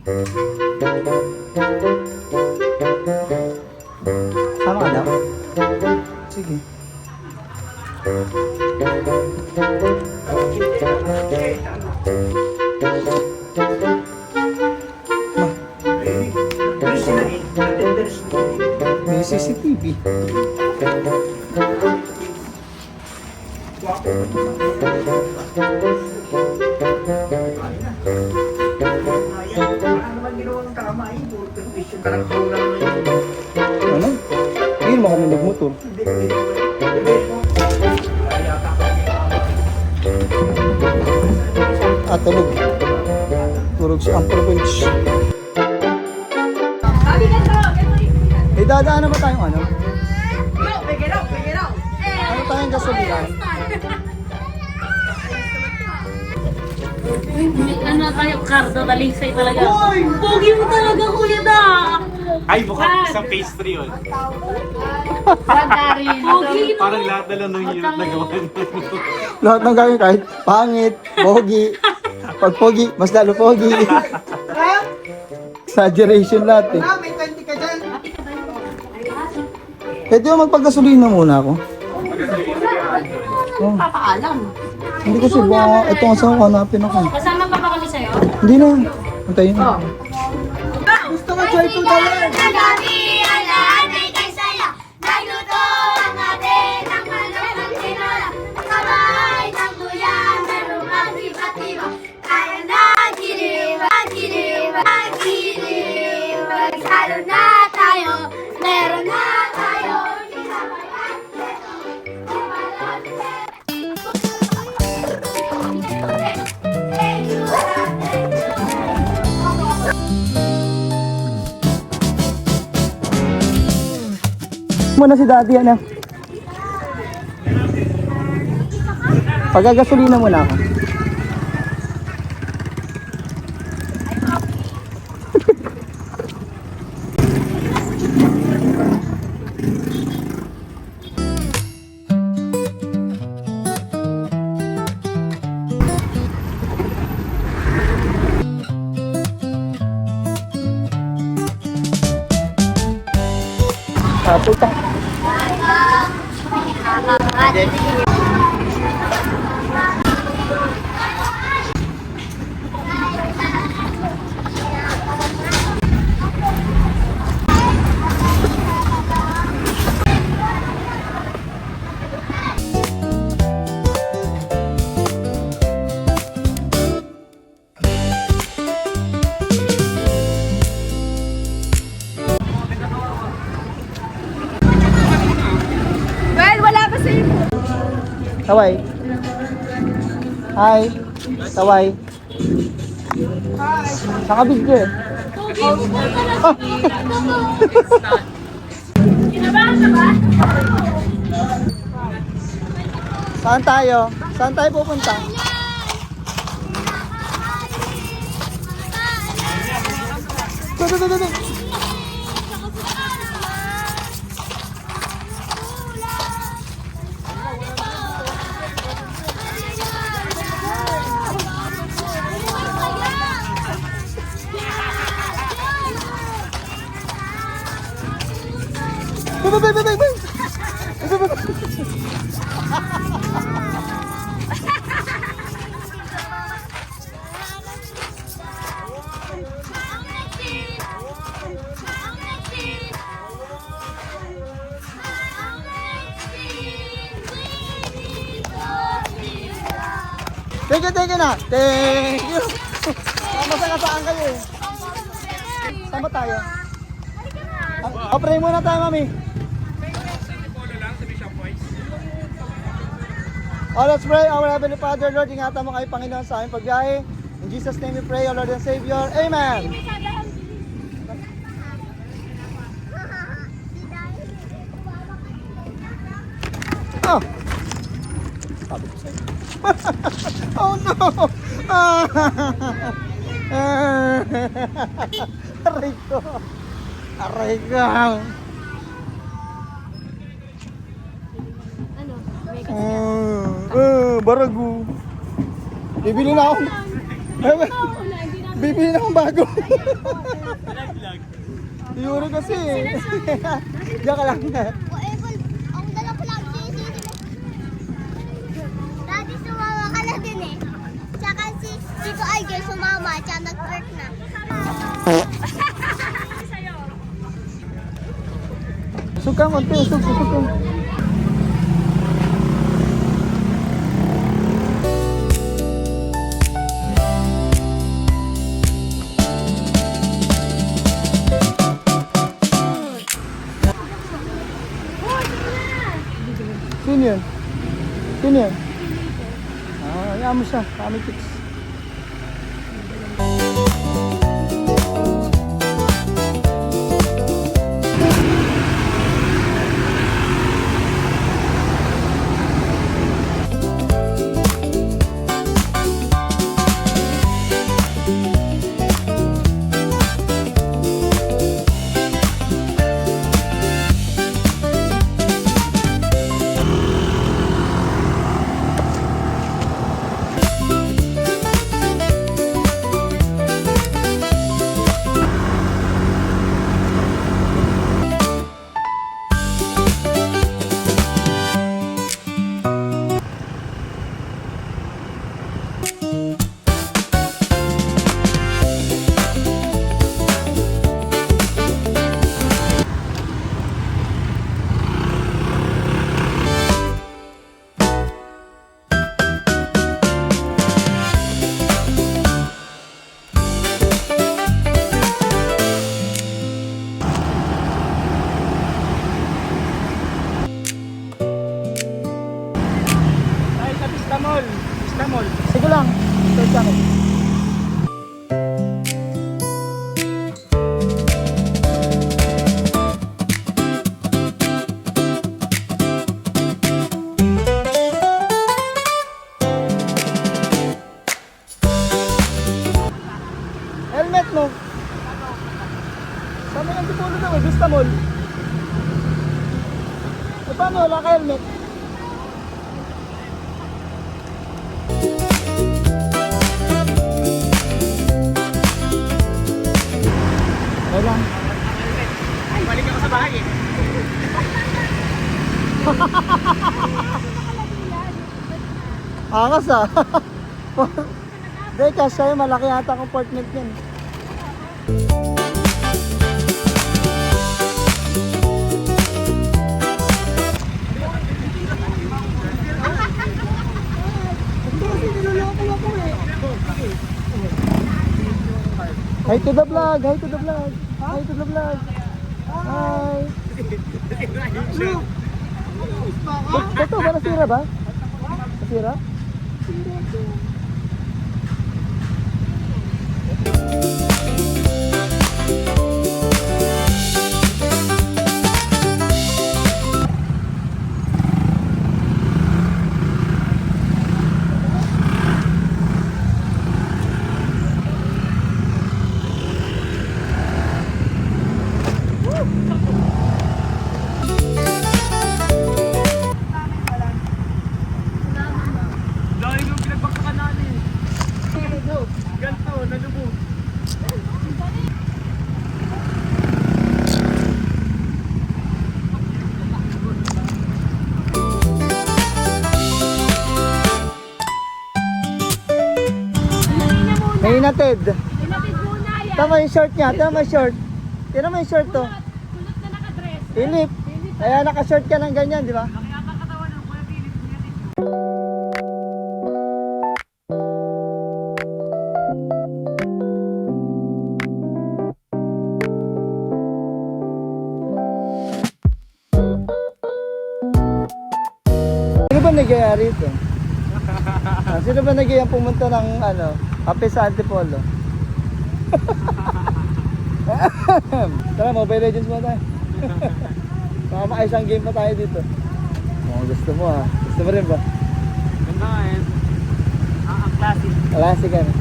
Sama ka daw? Sige. May CCTV. Ano? Hindi mo kami nagmotor. Tulog. Tulog si Ampro Bench. Eh, dadaan na ba tayong ano? Ano tayong gasolina? Ano tayo, Cardo, taligsay talaga. Pogi mo talaga, kuya da! Ay, mukhang sa pastry yun. Pogi, no? Parang lahat na lang ng hirap na gawan. Lahat ng gawin kahit pangit, pogi. Pag pogi, mas lalo pogi. Exaggeration lahat eh. May 20 ka dyan. Pwede mo magpagasolina muna ako? Oh. Papaalam. Hindi ko sure, ito ang saan ko hanapin ako. Kasama pa ba kami sa'yo? Hindi na. Antayin na. Gusto mo joyful ka lang. Kagabi, alaan ay kay saya. Nagluto ang atin ng manok ng tinola. Kamay ng tuya, meron ang iba-iba. Kaya na, giliwag, giliwag, giliwag. Salo na tayo, meron na tayo. Muna si daddy ano. Pagagasolina muna ako. Putang. Taway. Hi. Taway. Nakabidyo eh. Kinabahan ka ba? Saan tayo? Saan tayo pupunta? Thank you na. Thank you. Masagasaan kayo eh. Saan ba tayo? Pray muna tayo, mami. Oh, let's pray. Our Heavenly Father, Lord, ingatan mo kayo, Panginoon, sa aming pagbiyahe. In Jesus' name we pray, O Lord and Savior. Amen. Oh. Sabi ko sa'yo. Oh no! Aray ko! Aray ko! Ano? May Barago! Bibili na ako! Bibili na akong bago. Yuri kasi eh. Diyan ka lang. Ang dala ko lang Daddy, sumama ka na din eh. Tsaka si Tito Alger sumama, tsaka nag-work na. Sukang konti, sukang. Sino yun? Sino yun? Hayaan mo siya. Kami tips. Sige lang. Ito sa akin. Helmet mo. Sa mga tipulo daw eh, Vista Mall. E paano wala ka helmet? Lang. Ay, balik ako sa bahay eh. Angas ah. Dahil kasi malaki yata ang compartment yan. Hi to the vlog, hi to the vlog, hi to the vlog. Hi. Ito ba nasira ba? Nasira? Dahil yung pinagbaktakan namin. Ganto, nalubog. May inatid. Pinapit muna yan. Tama yung short niya, tama yung short. Tira mo yung short to. Kulot na nakadress. Inip. Kaya naka-short ka ng ganyan, di ba? Sino ba nag-iari ito? Sino ba nag-iari pumunta ng kape sa Antipolo? Tara, Mobile Legends muna tayo. Baka makaisang game pa tayo dito. Kung gusto mo ha. Gusto mo rin ba? Ganda nga eh. Ang classic. Classic ano.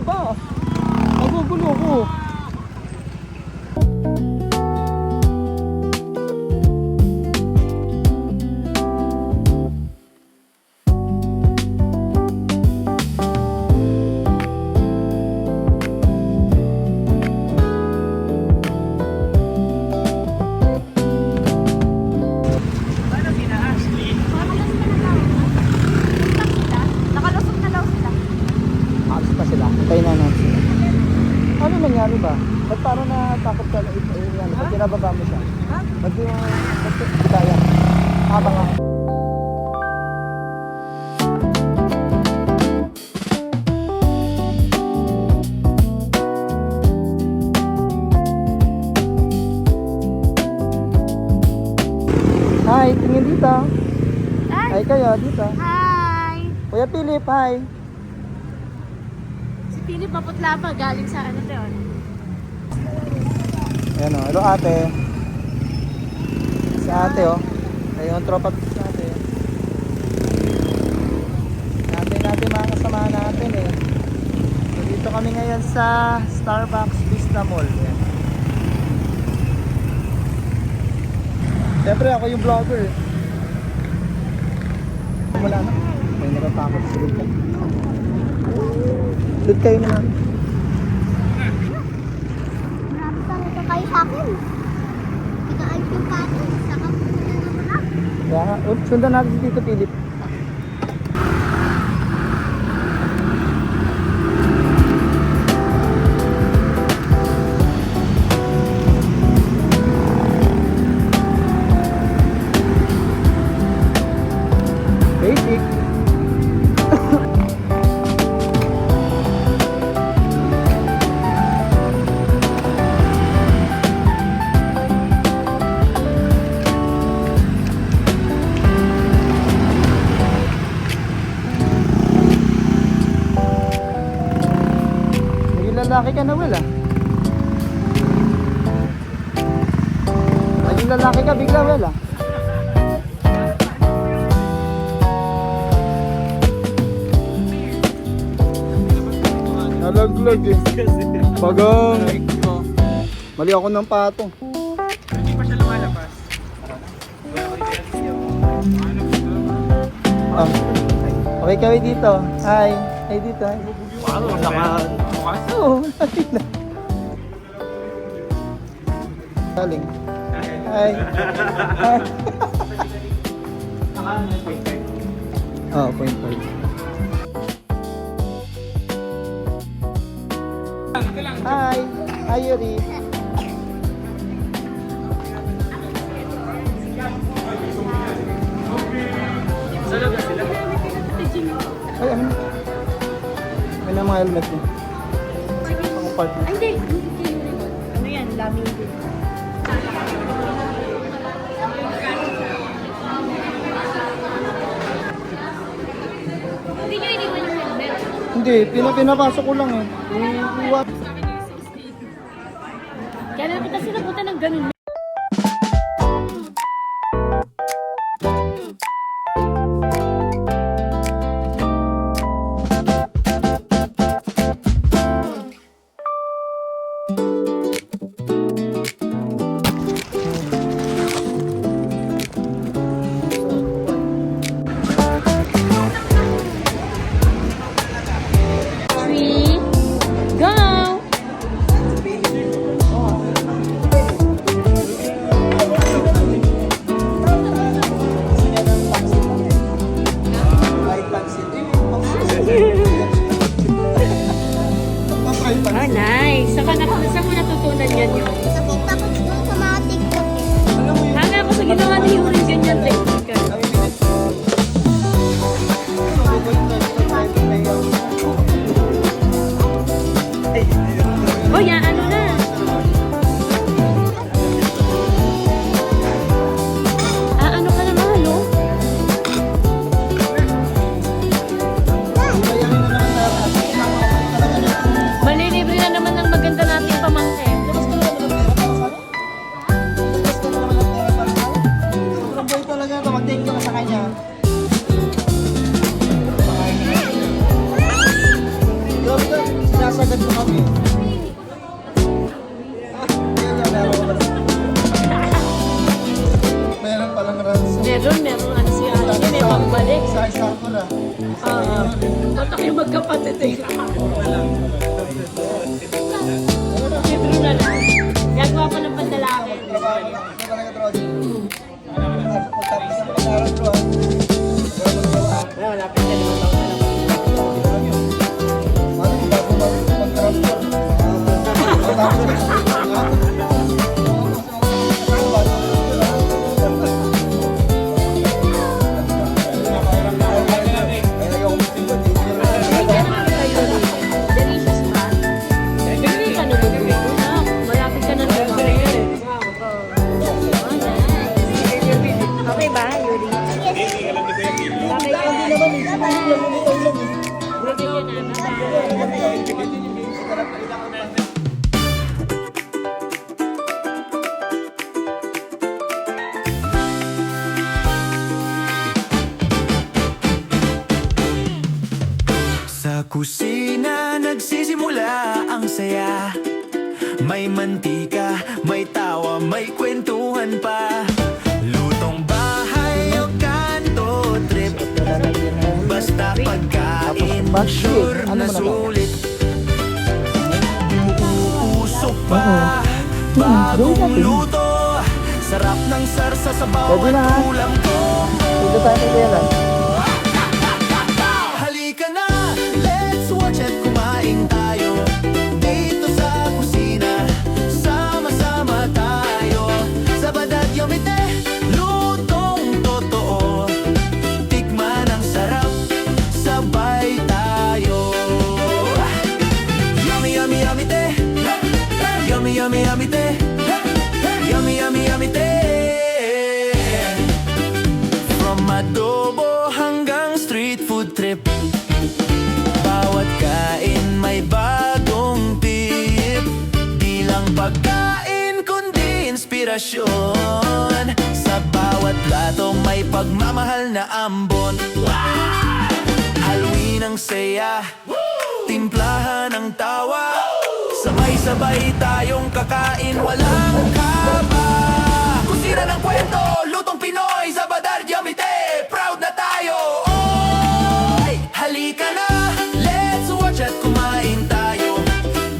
baba. Magugulo ko. Nakalusot na daw sila. Alis pa sila. Hintayin na natin sila. Ano nangyari ba? Ba't parang natakot ka? Ba't pinababa mo siya? Ba't kaya? Habang ako. Hi, tingin dito. Hi kayo, dito. Hi! Kuya Philip, hi. Si Philip maputla pa, galing sa ano to yun. Ayan o, hello ate. Si ate o. Ayun, tropa si ate. Natin mga kasama natin eh. So, dito kami ngayon sa Starbucks Vista Mall. Ayan. Siyempre ako yung vlogger eh. Wala na. May natatakot sa lupa. Loot kayo naman. Marami pa rin kayo sa akin. Ika-ayos yung pato. Saka pupunta na mo na. Kaya nga, sundan natin si Tito Philip. Basic. Naging lalaki ka na wala. Naging lalaki ka bigla wala. Nalaglag eh. Bagang. Mali ako ng pato. Hindi pa siya lumalabas. Ah. Okay kami dito. Hi. Hi dito. Hi. Paano naman? Bukas? Oo, lagi na. Galing. Hi. Hi. Oh, point 5. Hi. Hi, Yuri. Saan na sila? Ay, ano? May na mga helmet mo. Pang part mo. Ay, hindi. Hindi kayo rin. Ano yan? Laming din. Hindi nyo iniwan yung helmet. Hindi, pinapasok ko lang eh. Iwan. Kaya na kita sinabutan ng ganun. Three, go! Pedro na lang. Gagawa pa ng pandalangin. Delicious ba? Bili ka na dito na. Malapit ka na dito. Okay ba, Yuri? Okay ka na. Sa kusina nagsisimula ang saya. May mantika, may tawa, may kwentuhan pa. Lutong bahay o kanto trip. Basta pagkain, sure na sulit. Uusok pa, bagong luto. Sarap ng sarsa sa bawat ulam ko. Dito tayo kay Bella. Halika na, let's watch at kumain tayo. Dito sa kusina, sama-sama tayo. Sa Badad Yomite, lutong totoo. Tikman ang sarap, sabay tayo. Yummy, yummy, yummy te. Yummy, yummy, yummy te. Yummy, yummy, yummy te. From adobo hanggang street food trip, bawat kain may bagong tip. Di lang pagkain kundi inspirasyon. Sa bawat plato may pagmamahal na ambon. Haluin ang saya, timplahan ang tawa. Sabay-sabay tayong kakain, walang kaba. Kusina ng kwento, lutong Pinoy sa Badad Yomite. Proud na tayo, oy! Halika na, let's watch at kumain tayo.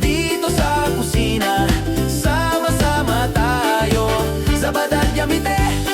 Dito sa kusina, sama-sama tayo. Sa Badad Yomite,